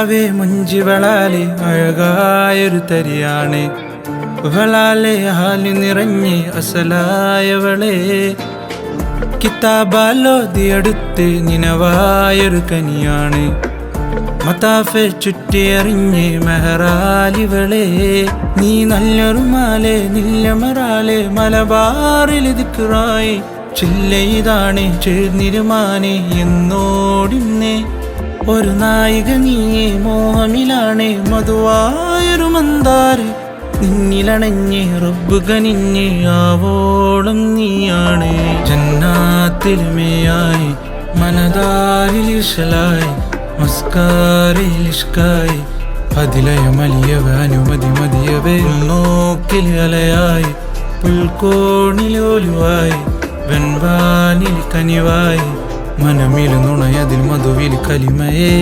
Away മുഞ്ചിവളാലെ അഴകായൊരു തരിയാണ്, വളാലെ ഹാലി നിറഞ്ഞ് അസലായവളെ. കിതാബാലോതിയടുത്ത് നിനവായൊരു കനിയാണ്, മതാഫെ ചുറ്റിയറിഞ്ഞ് മെഹറാലിവളെ. നീ നല്ലൊരു മാലെ നില്ലമറാലെ മലബാറിൽ ദിക്റായി ചില്ലയിതാണ് ചേർന്നിരുമാനെ എന്നോടിന്നെ. ഒരു നായിക നീയെ മോഹമിലാണ് മധുവായൊരു മന്ദാര്, നിന്നിലണഞ്ഞ് റബ്ബ് കനിഞ്ഞ് ആവോളം നീയാണ്. ജന്നാത്തിലുമയായി മനതാരിലിശലായി മസ്കാരിലിഷ്കായി അതിലയമലിയവ അനുമതി മതിയവേ. നോക്കിൽ അലയായി പുൽക്കോണിലോലുവായി വെൺവാനിൽ കനിവായി മനമിൽ നുണയതിൽ മധുവിൽ കലിമയേ.